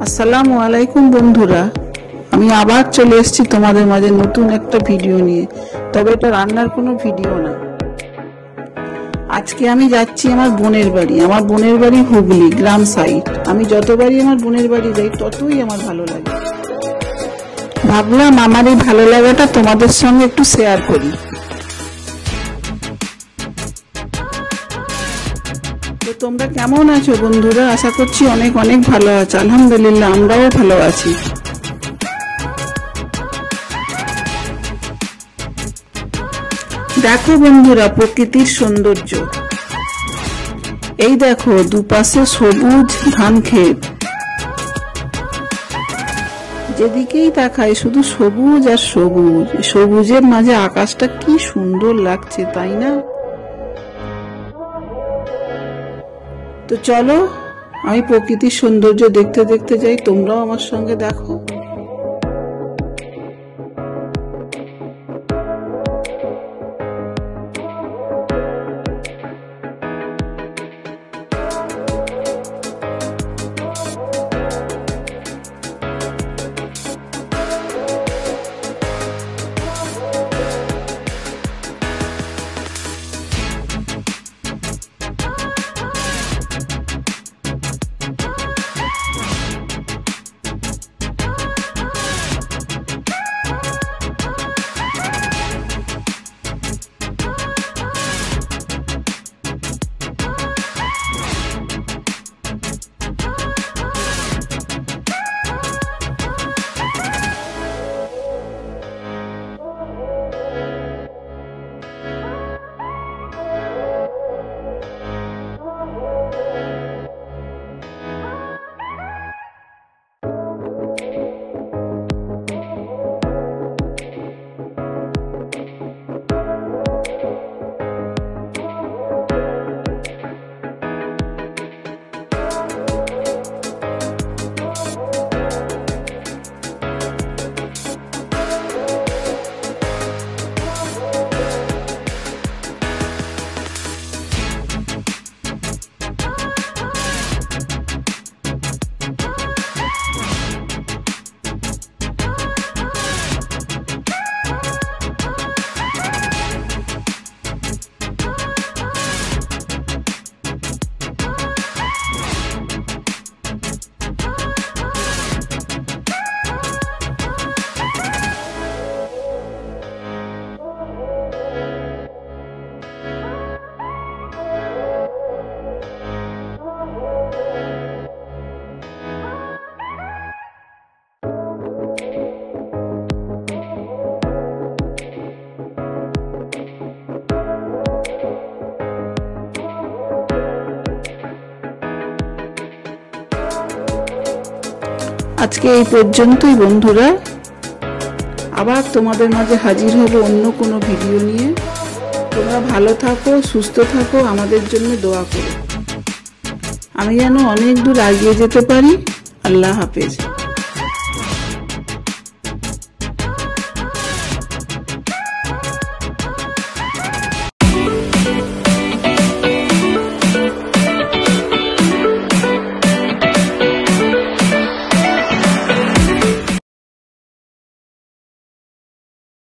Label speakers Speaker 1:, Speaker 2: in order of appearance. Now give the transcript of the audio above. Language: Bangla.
Speaker 1: আসসালামু আলাইকুম বন্ধুরা, আমি আবার চলে এসেছি তোমাদের মাঝে নতুন একটা ভিডিও নিয়ে। তবে এটা রান্নার কোনো ভিডিও না। আজকে আমি যাচ্ছি আমার বোনের বাড়ি। আমার বোনের বাড়ি হুগলি গ্রাম সাইড। আমি যতবারই আমার বোনের বাড়ি যাই ততই আমার ভালো লাগে। ভাবলাম আমার এই ভালো লাগাটা তোমাদের সঙ্গে একটু শেয়ার করি। তো তোমরা কেমন আছো বন্ধুরা? আশা করছি অনেক অনেক ভালো আছো। আলহামদুলিল্লাহ, আমরাও ভালো আছি। দেখো বন্ধুরা, প্রকৃতির সৌন্দর্য। এই দেখো, দুপাশে সবুজ ধান ক্ষেত। যেদিকেই তাকাই শুধু সবুজ আর সবুজ। সবুজের মাঝে আকাশটা কি সুন্দর লাগছে, তাই না? তো চলো আমি প্রকৃতির সৌন্দর্য দেখতে দেখতে যাই, তোমরাও আমার সঙ্গে দেখো। আজকে এই পর্যন্তই বন্ধুরা। আবার তোমাদের মাঝে হাজির হব অন্য কোনো ভিডিও নিয়ে। তোমরা ভালো থাকো, সুস্থ থাকো, আমাদের জন্য দোয়া করো। আমি যেন অনেক দূর এগিয়ে যেতে পারি। আল্লাহ হাফেজ।